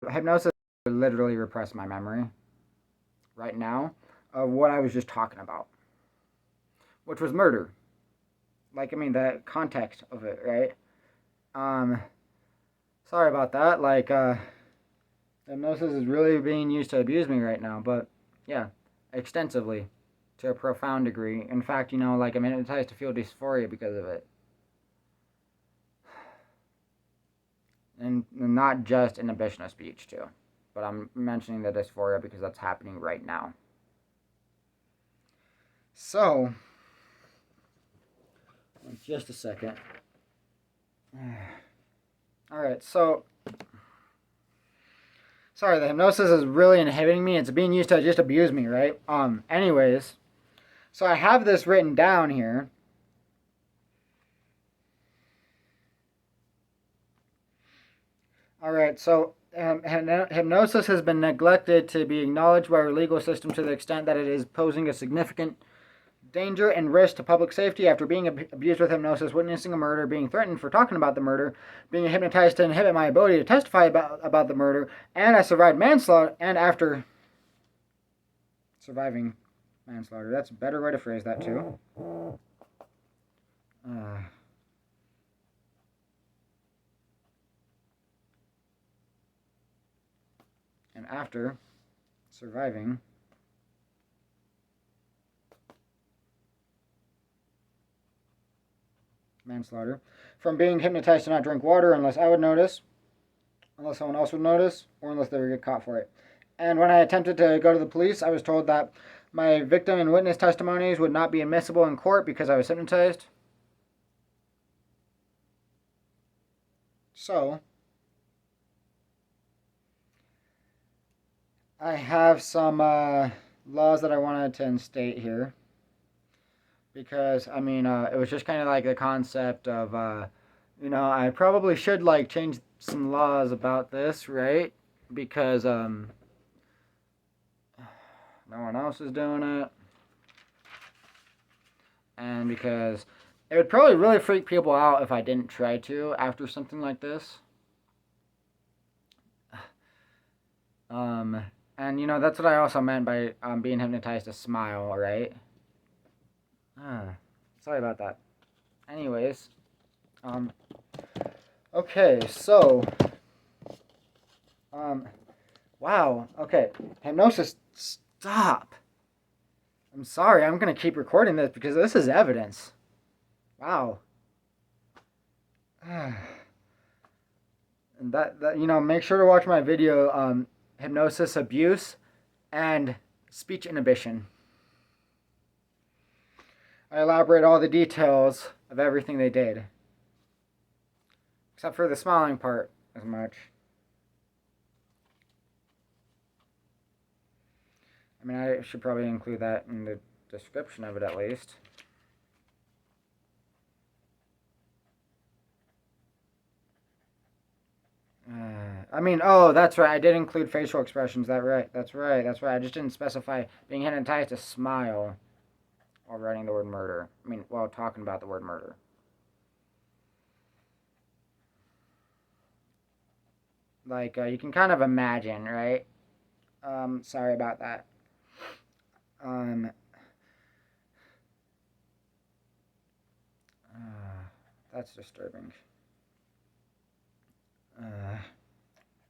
hypnosis would literally repress my memory right now of what I was just talking about, which was murder. Like, I mean, the context of it, right? Um, Sorry about that. Hypnosis is really being used to abuse me right now, but yeah, extensively, to a profound degree. In fact, like I'm hypnotized to feel dysphoria because of it. And not just inhibition of speech, too. But I'm mentioning the dysphoria because that's happening right now. So, just a second. Alright, so. Sorry, the hypnosis is really inhibiting me. It's being used to just abuse me, right? Anyways. So I have this written down here. Alright, so hypnosis has been neglected to be acknowledged by our legal system to the extent that it is posing a significant danger and risk to public safety after being abused with hypnosis, witnessing a murder, being threatened for talking about the murder, being hypnotized to inhibit my ability to testify about the murder, and I survived manslaughter, and after surviving manslaughter. That's a better way to phrase that, too. And after surviving manslaughter, from being hypnotized to not drink water unless I would notice, unless someone else would notice, or unless they would get caught for it. And when I attempted to go to the police, I was told that my victim and witness testimonies would not be admissible in court because I was hypnotized. So, I have some laws that I wanted to instate here. Because, I mean, it was just kind of like the concept of, I probably should, like, change some laws about this, right? Because, no one else is doing it. And because it would probably really freak people out if I didn't try to after something like this. And, that's what I also meant by being hypnotized to smile, right? Sorry about that. Anyways, okay, so, wow, okay, hypnosis, stop. I'm sorry, I'm gonna keep recording this because this is evidence. Wow. And that make sure to watch my video, hypnosis abuse and speech inhibition. I elaborate all the details of everything they did. Except for the smiling part as much. I mean, I should probably include that in the description of it at least. Oh, that's right. I did include facial expressions. That's right. I just didn't specify being hypnotized to smile while writing the word murder. While talking about the word murder. Like, you can kind of imagine, right? Sorry about that. That's disturbing.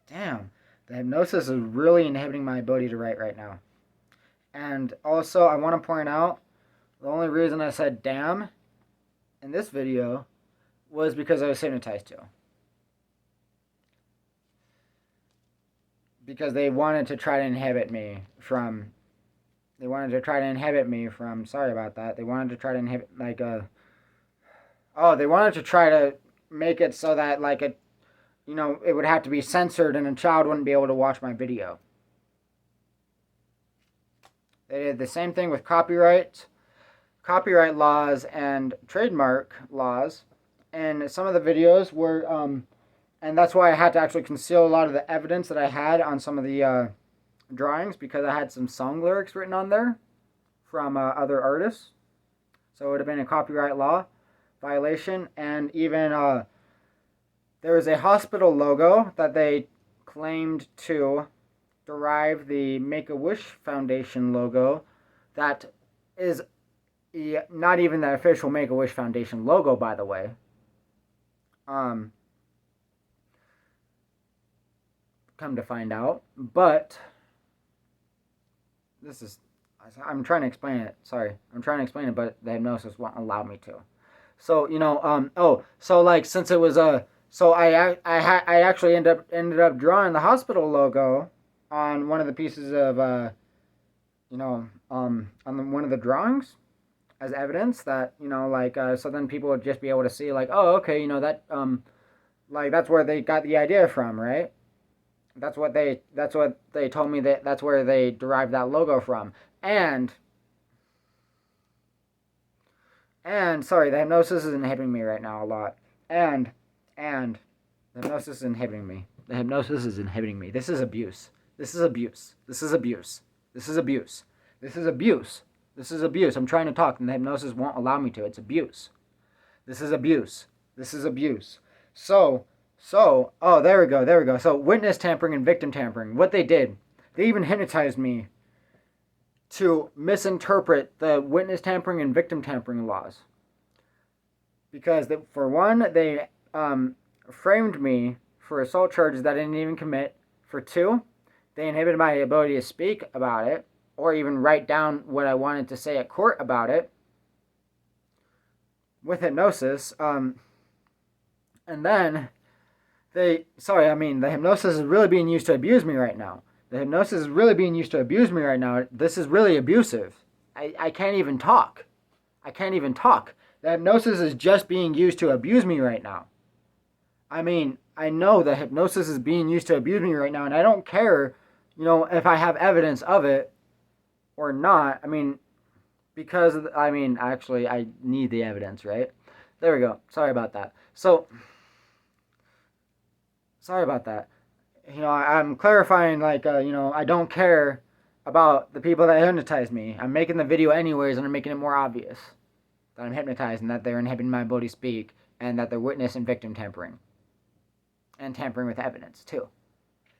Damn. The hypnosis is really inhibiting my ability to write right now. And also, I want to point out, the only reason I said damn in this video was because I was hypnotized to. Because they wanted to try to inhibit me from... Sorry about that. They wanted to try to inhibit, they wanted to try to make it so that, it would have to be censored and a child wouldn't be able to watch my video. They did the same thing with copyright laws and trademark laws. And some of the videos were, and that's why I had to actually conceal a lot of the evidence that I had on some of the drawings, because I had some song lyrics written on there from other artists. So it would have been a copyright law violation. And even there was a hospital logo that they claimed to derive the Make-A-Wish Foundation logo that is not even the official Make-A-Wish Foundation logo, by the way. Come to find out. But this is... I'm trying to explain it. Sorry. I'm trying to explain it, but the hypnosis won't allow me to. So, so like, since it was so I actually ended up drawing the hospital logo on one of the pieces of, on one of the drawings as evidence that, so then people would just be able to see, like, oh, okay, that, like, that's where they got the idea from, right? That's what they told me, that's where they derived that logo from. And sorry, the hypnosis is inhibiting me right now a lot. And the hypnosis is inhibiting me. The hypnosis is inhibiting me. This is abuse. This is abuse. This is abuse. This is abuse. This is abuse. This is abuse. I'm trying to talk and the hypnosis won't allow me to. It's abuse. This is abuse. This is abuse. So, oh, there we go. So, witness tampering and victim tampering. What they did, they even hypnotized me to misinterpret the witness tampering and victim tampering laws. Because, for one, they framed me for assault charges that I didn't even commit. For two, they inhibited my ability to speak about it, or even write down what I wanted to say at court about it with hypnosis. And then the hypnosis is really being used to abuse me right now. The hypnosis is really being used to abuse me right now. This is really abusive. I can't even talk. I can't even talk. The hypnosis is just being used to abuse me right now. I mean, I know that hypnosis is being used to abuse me right now, and I don't care, if I have evidence of it or not. I mean, because, actually, I need the evidence, right? There we go. Sorry about that. So, sorry about that. I'm clarifying, I don't care about the people that hypnotize me. I'm making the video anyways, and I'm making it more obvious that I'm hypnotized and that they're inhibiting my ability to speak, and that they're witness and victim tampering. And tampering with evidence, too.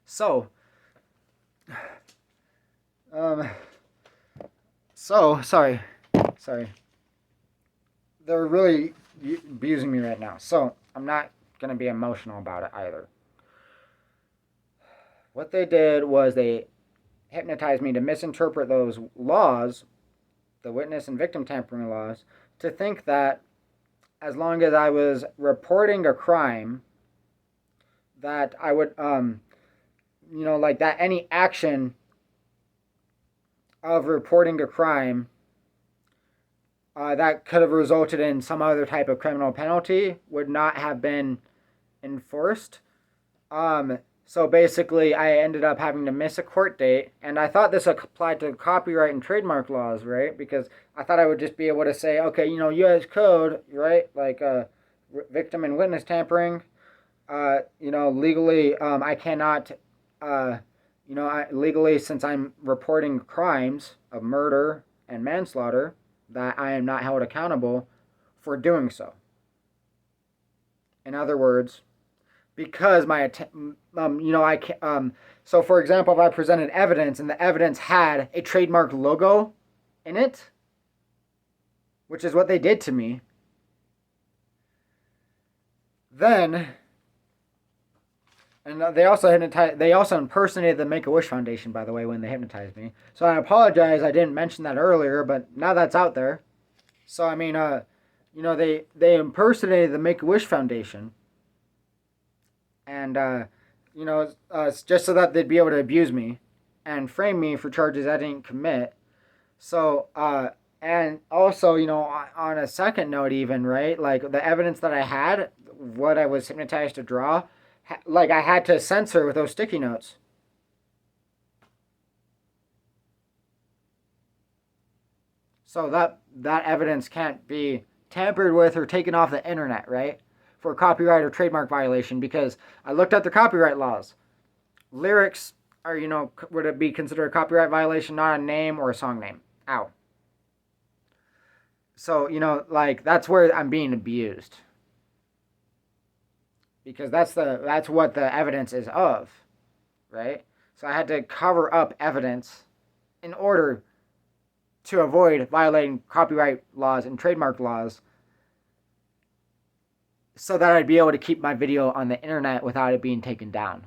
So, sorry. They're really abusing me right now, so I'm not going to be emotional about it either. What they did was they hypnotized me to misinterpret those laws, the witness and victim tampering laws, to think that as long as I was reporting a crime, that I would, that any action of reporting a crime that could have resulted in some other type of criminal penalty would not have been enforced. So basically, I ended up having to miss a court date, and I thought this applied to copyright and trademark laws, right? Because I thought I would just be able to say, okay, U.S. code, right? Like victim and witness tampering. Legally, I cannot, legally, since I'm reporting crimes of murder and manslaughter, that I am not held accountable for doing so. In other words, because so for example, if I presented evidence and the evidence had a trademark logo in it, which is what they did to me, then, and they also impersonated the Make-A-Wish Foundation, by the way, when they hypnotized me. So I apologize, I didn't mention that earlier, but now that's out there. So they impersonated the Make-A-Wish Foundation. And, just so that they'd be able to abuse me and frame me for charges I didn't commit. So, and also, on a second note even, right, like the evidence that I had, what I was hypnotized to draw, like I had to censor with those sticky notes. So that evidence can't be tampered with or taken off the internet, right? For a copyright or trademark violation, because I looked at the copyright laws. Lyrics are, would it be considered a copyright violation, not a name or a song name? Ow. So, that's where I'm being abused. Because that's what the evidence is of. right? So I had to cover up evidence in order to avoid violating copyright laws and trademark laws, so that I'd be able to keep my video on the internet without it being taken down.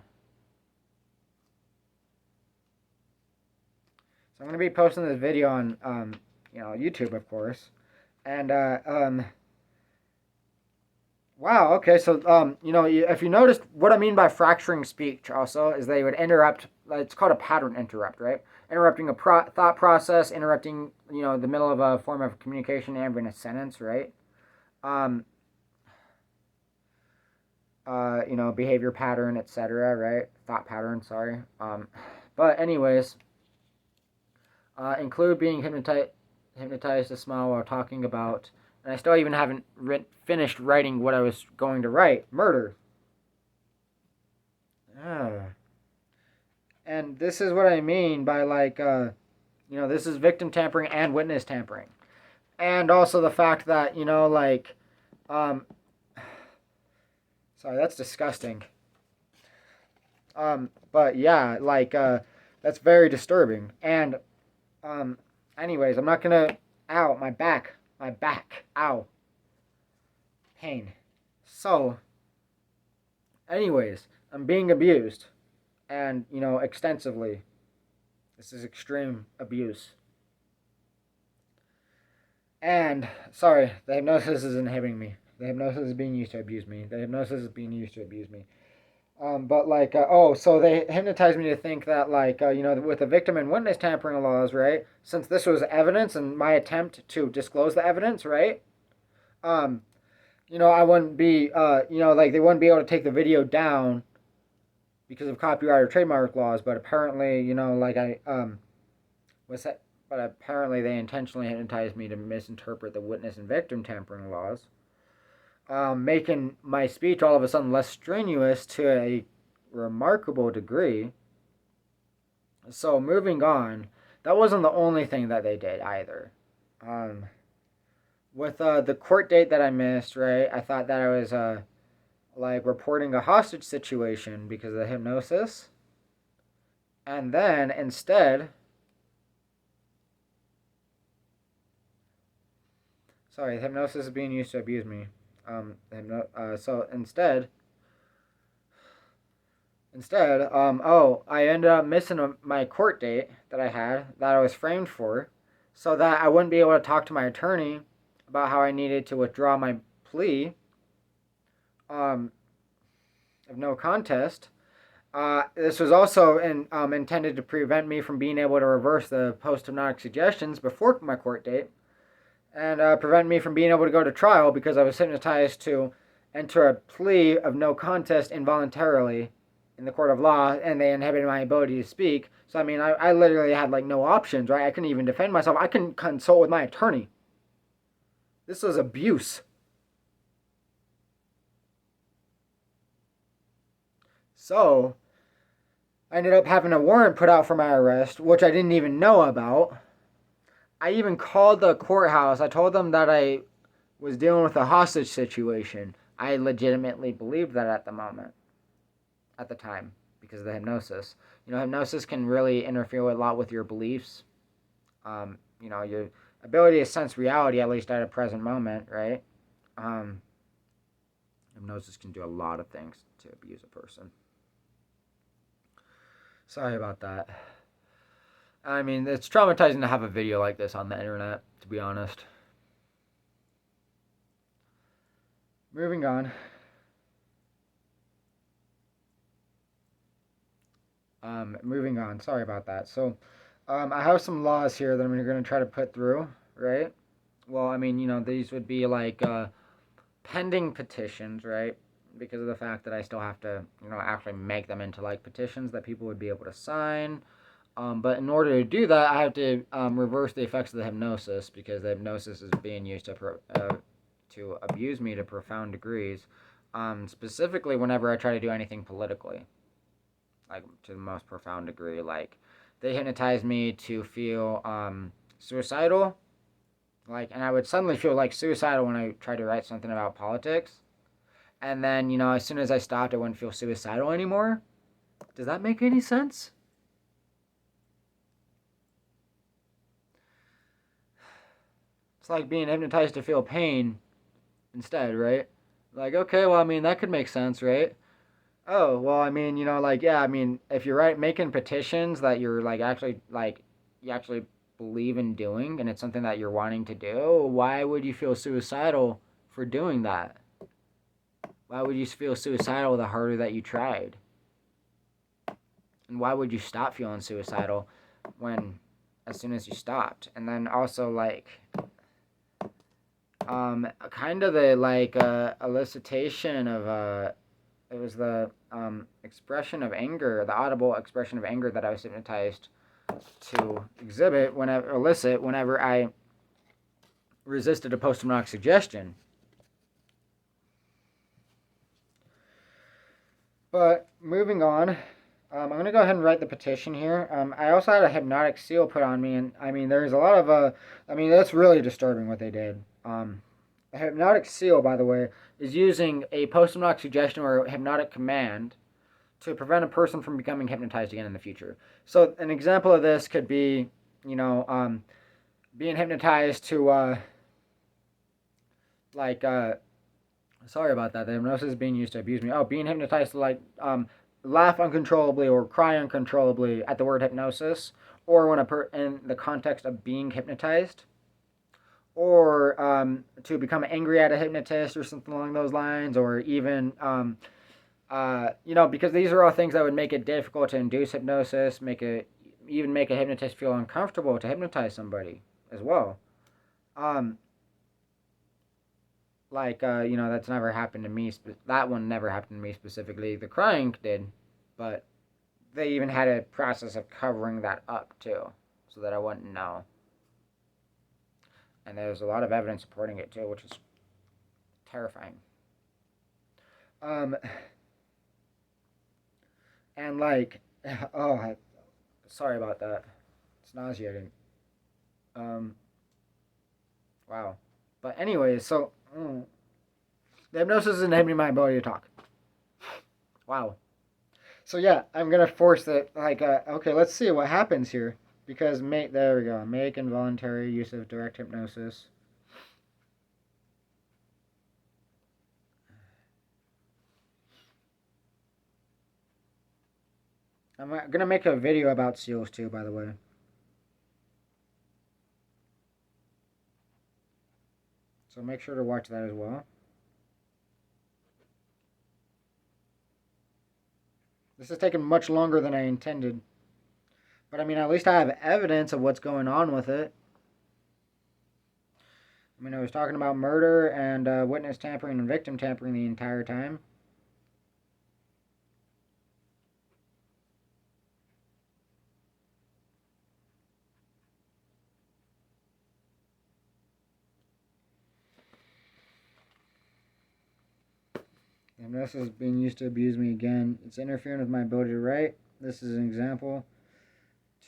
So I'm going to be posting this video on YouTube, of course. And wow, okay, so if you noticed, what I mean by fracturing speech also is they would interrupt. It's called a pattern interrupt, right? Interrupting a thought process, interrupting the middle of a form of communication, and in a sentence, right? Behavior pattern, etc., right? Thought pattern, sorry. But anyways, include being hypnotized to smile while talking about, and I still even haven't finished writing what I was going to write. Murder. And this is what I mean by this is victim tampering and witness tampering. And also the fact that, sorry, that's disgusting. But yeah, that's very disturbing. And, anyways, I'm not gonna, ow, my back, ow, pain. So, anyways, I'm being abused, and, extensively. This is extreme abuse. And, sorry, the hypnosis is inhibiting me. The hypnosis is being used to abuse me. So they hypnotized me to think that, with the victim and witness tampering laws, right? Since this was evidence and my attempt to disclose the evidence, right? I wouldn't be, they wouldn't be able to take the video down because of copyright or trademark laws. But apparently, But apparently they intentionally hypnotized me to misinterpret the witness and victim tampering laws, making my speech all of a sudden less strenuous to a remarkable degree. So moving on, that wasn't the only thing that they did either. With the court date that I missed, right, I thought that I was reporting a hostage situation because of the hypnosis. And then instead, sorry, hypnosis is being used to abuse me. So instead, I ended up missing my court date that I had, that I was framed for, so that I wouldn't be able to talk to my attorney about how I needed to withdraw my plea of no contest. This was also intended to prevent me from being able to reverse the post-hypnotic suggestions before my court date, and prevent me from being able to go to trial because I was hypnotized to enter a plea of no contest involuntarily in the court of law, and they inhibited my ability to speak. So, I mean, I literally had, no options, right? I couldn't even defend myself. I couldn't consult with my attorney. This was abuse. So, I ended up having a warrant put out for my arrest, which I didn't even know about. I even called the courthouse. I told them that I was dealing with a hostage situation. I legitimately believed that at the time, because of the hypnosis. Hypnosis can really interfere a lot with your beliefs. Your ability to sense reality, at least at a present moment, right? Hypnosis can do a lot of things to abuse a person. Sorry about that. I mean, it's traumatizing to have a video like this on the internet, to be honest. Moving on. Sorry about that. So, I have some laws here that I'm going to try to put through, right? Well, I mean, these would be pending petitions, right? Because of the fact that I still have to, actually make them into petitions that people would be able to sign. But in order to do that, I have to reverse the effects of the hypnosis, because the hypnosis is being used to abuse me to profound degrees, specifically whenever I try to do anything politically, to the most profound degree. They hypnotized me to feel suicidal, and I would suddenly feel suicidal when I tried to write something about politics, and then as soon as I stopped, I wouldn't feel suicidal anymore. Does that make any sense? It's like being hypnotized to feel pain instead, right? Like, okay, well, I mean, that could make sense, right? Oh, well, I mean, like, yeah, I mean, if you're right, making petitions that you're like actually like you actually believe in doing, and it's something that you're wanting to do, why would you feel suicidal for doing that? Why would you feel suicidal the harder that you tried? And why would you stop feeling suicidal when as soon as you stopped? And then also like kind of the like elicitation of it was the expression of anger, the audible expression of anger that I was hypnotized to elicit whenever I resisted a post-hypnotic suggestion. But moving on, I'm going to go ahead and write the petition here. I also had a hypnotic seal put on me, and I mean, there's a lot of, that's really disturbing what they did. A hypnotic seal, by the way, is using a post-hypnotic suggestion or a hypnotic command to prevent a person from becoming hypnotized again in the future. So, an example of this could be, being hypnotized to, like, sorry about that. The hypnosis is being used to abuse me. Oh, being hypnotized to laugh uncontrollably or cry uncontrollably at the word hypnosis, or when in the context of being hypnotized, or to become angry at a hypnotist or something along those lines, or even because these are all things that would make it difficult to induce hypnosis, even make a hypnotist feel uncomfortable to hypnotize somebody as well. Um, that's never happened to me. That one never happened to me specifically. The crying did, but they even had a process of covering that up too, so that I wouldn't know. And there's a lot of evidence supporting it too, which is terrifying. Um, and like, oh, sorry about that. It's nauseating. Um, wow. But anyways, so the hypnosis is inhibiting my ability to talk. Wow. So yeah, I'm gonna force it. Okay, let's see what happens here. Because there we go. Make involuntary use of direct hypnosis. I'm gonna make a video about seals too, by the way. So make sure to watch that as well. This has taken much longer than I intended. But I mean, at least I have evidence of what's going on with it. I mean, I was talking about murder and witness tampering and victim tampering the entire time. Hypnosis is being used to abuse me again. It's interfering with my ability to write. This is an example.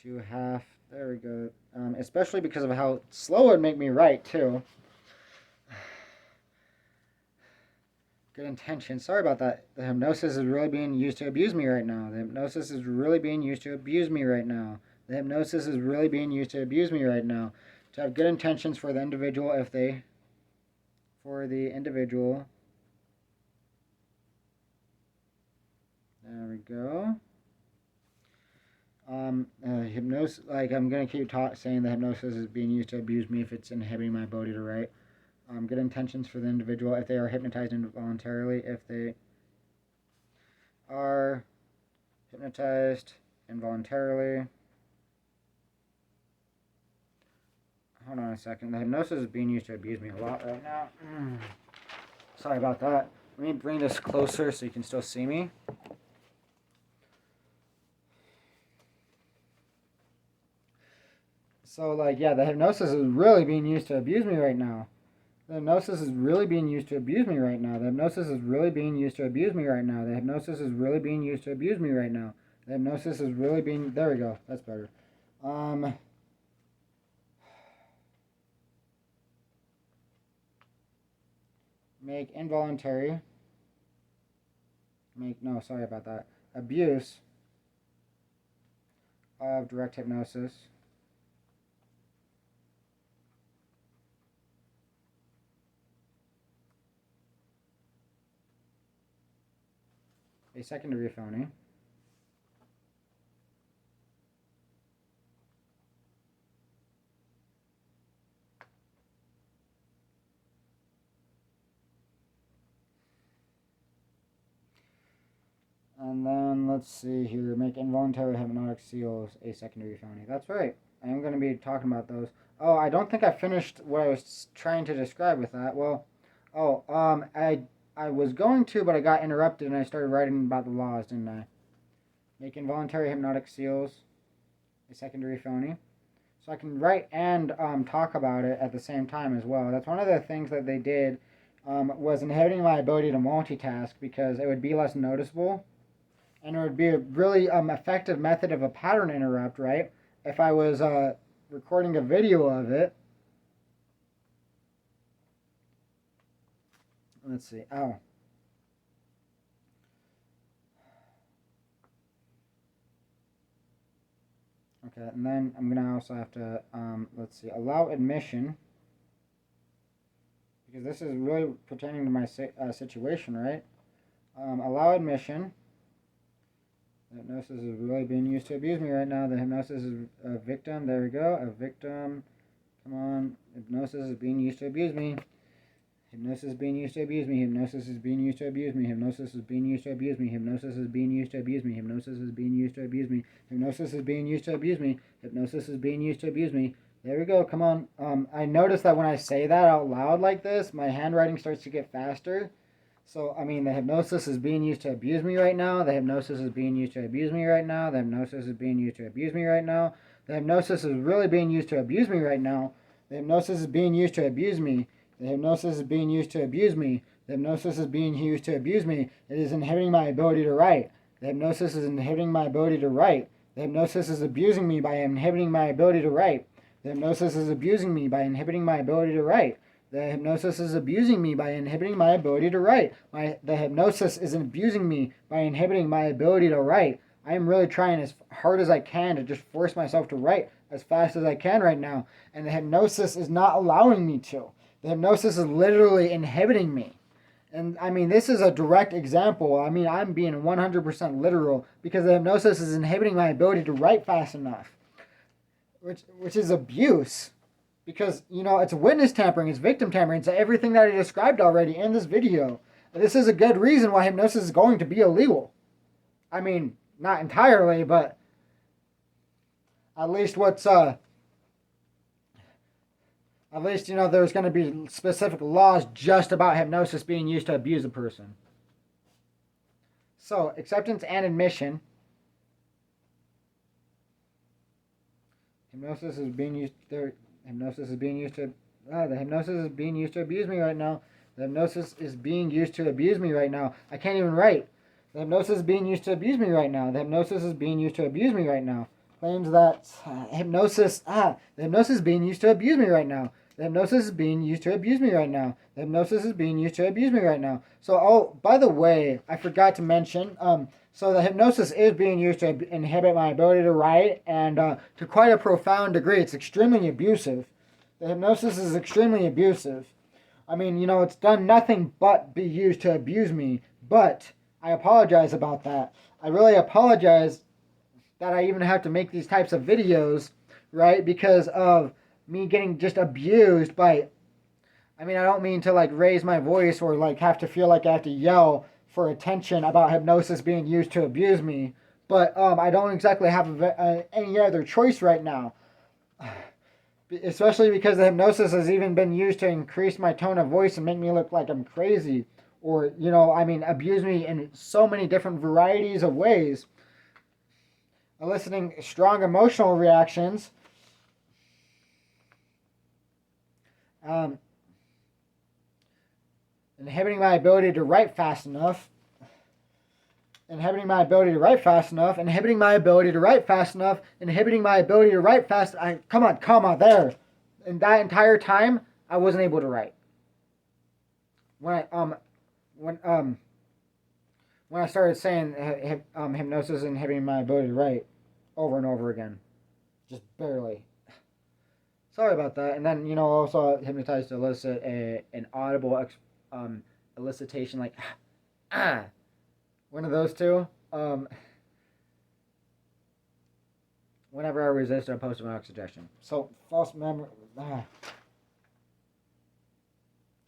There we go. Especially because of how slow it would make me write, too. Good intention. Sorry about that. The hypnosis is really being used to abuse me right now. The hypnosis is really being used to abuse me right now. The hypnosis is really being used to abuse me right now. To have good intentions for the individual There we go. Hypnosis, I'm gonna keep saying the hypnosis is being used to abuse me if it's inhibiting my ability to write. Good intentions for the individual if they are hypnotized involuntarily. If they are hypnotized involuntarily. Hold on a second. The hypnosis is being used to abuse me a lot right now. Sorry about that. Let me bring this closer so you can still see me. So, the hypnosis is really being used to abuse me right now. The hypnosis is really being used to abuse me right now. The hypnosis is really being used to abuse me right now. The hypnosis is really being used to abuse me right now. The hypnosis is really being... There we go. That's better. Make involuntary... No, sorry about that. Abuse of direct hypnosis. A secondary phony. And then let's see here, make involuntary hypnotic seals a secondary phony. That's right. I am going to be talking about those. Oh, I don't think I finished what I was trying to describe with that. Well, I was going to, but I got interrupted and I started writing about the laws, didn't I? Make involuntary hypnotic seals a secondary phony. So I can write and talk about it at the same time as well. That's one of the things that they did, was inhibiting my ability to multitask because it would be less noticeable. And it would be a really effective method of a pattern interrupt, right? If I was recording a video of it. Let's see. Oh. Okay, and then I'm going to also have to, let's see, allow admission. Because this is really pertaining to my situation, right? Allow admission. The hypnosis is really being used to abuse me right now. The hypnosis is a victim. There we go. A victim. Come on. Hypnosis is being used to abuse me. Hypnosis is being used to abuse me. Hypnosis is being used to abuse me. Hypnosis is being used to abuse me. Hypnosis is being used to abuse me. Hypnosis is being used to abuse me. Hypnosis is being used to abuse me. Hypnosis is being used to abuse me. There we go. Come on. I notice that when I say that out loud like this, my handwriting starts to get faster. So, I mean, the hypnosis is being used to abuse me right now. The hypnosis is being used to abuse me right now. The hypnosis is being used to abuse me right now. The hypnosis is really being used to abuse me right now. The hypnosis is being used to abuse me. The hypnosis is being used to abuse me. The hypnosis is being used to abuse me. It is inhibiting my ability to write. The hypnosis is inhibiting my ability to write. The hypnosis is abusing me by inhibiting my ability to write. The hypnosis is abusing me by inhibiting my ability to write. The hypnosis is abusing me by inhibiting my ability to write. The hypnosis is abusing me by inhibiting my ability to write. I am really trying as hard as I can to just force myself to write as fast as I can right now. And the hypnosis is not allowing me to. The hypnosis is literally inhibiting me. And I mean, this is a direct example. I mean, I'm being 100% literal because the hypnosis is inhibiting my ability to write fast enough, which is abuse. Because, you know, it's witness tampering, it's victim tampering, it's everything that I described already in this video. This is a good reason why hypnosis is going to be illegal. I mean, not entirely, but at least at least, you know, there's going to be specific laws just about hypnosis being used to abuse a person. So, acceptance and admission. Hypnosis is being used there. Hypnosis is being used to. The hypnosis is being used to abuse me right now. The hypnosis is being used to abuse me right now. I can't even write. The hypnosis is being used to abuse me right now. The hypnosis is being used to abuse me right now. Claims that the hypnosis is being used to abuse me right now. The hypnosis is being used to abuse me right now. The hypnosis is being used to abuse me right now. So, oh, by the way, I forgot to mention, so the hypnosis is being used to inhibit my ability to write, and to quite a profound degree, it's extremely abusive. The hypnosis is extremely abusive. I mean, you know, it's done nothing but be used to abuse me, but I apologize about that. I really apologize that I even have to make these types of videos, right, because of me getting just abused by, I mean, I don't mean to like raise my voice or like have to feel like I have to yell for attention about hypnosis being used to abuse me, but I don't exactly have any other choice right now, especially because the hypnosis has even been used to increase my tone of voice and make me look like I'm crazy, or, you know, I mean, abuse me in so many different varieties of ways, eliciting strong emotional reactions, inhibiting my ability to write fast enough, inhibiting my ability to write fast enough, inhibiting my ability to write fast enough, inhibiting my ability to write fast. Come on, there. And that entire time, I wasn't able to write. When I started saying hypnosis inhibiting my ability to write, over and over again. Just barely. Sorry about that. And then, also hypnotized to elicit an audible elicitation, like, ah, one of those two. Whenever I resist a post-hypnotic suggestion. So, false memory.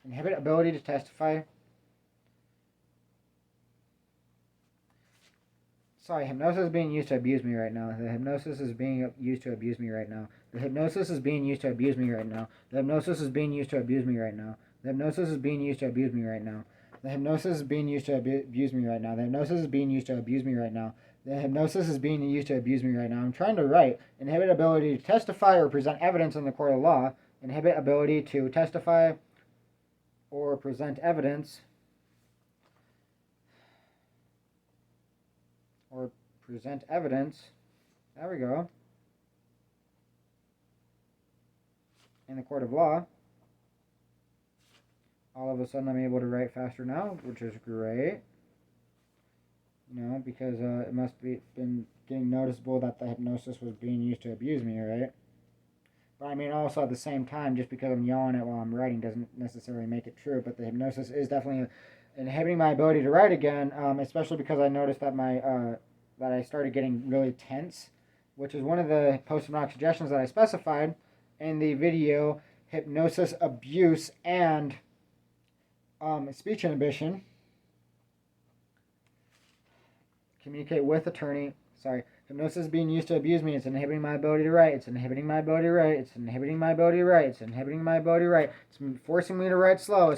Inhibit ability to testify. Sorry, hypnosis is being used to abuse me right now. The hypnosis is being used to abuse me right now. The hypnosis is being used to abuse me right now. The hypnosis is being used to abuse me right now. The hypnosis is being used to abuse me right now. The hypnosis is being used to abuse me right now. The hypnosis is being used to abuse me right now. The hypnosis is being used to abuse me right now. I'm trying to write. Inhibit ability to testify or present evidence in the court of law. Inhibit ability to testify or present evidence or present evidence. There we go. In the court of law. All of a sudden I'm able to write faster now, which is great. Because it must be been getting noticeable that the hypnosis was being used to abuse me, right? But I mean, also at the same time, just because I'm yelling it while I'm writing doesn't necessarily make it true. But the hypnosis is definitely inhibiting my ability to write again, especially because I noticed that that I started getting really tense, which is one of the post-hypnotic suggestions that I specified in the video hypnosis, abuse, and speech inhibition. Communicate with attorney. Sorry. Hypnosis is being used to abuse me. It's inhibiting my ability to write. It's inhibiting my ability to write. It's inhibiting my ability to write. It's inhibiting my ability to write. It's forcing me to write slow. It's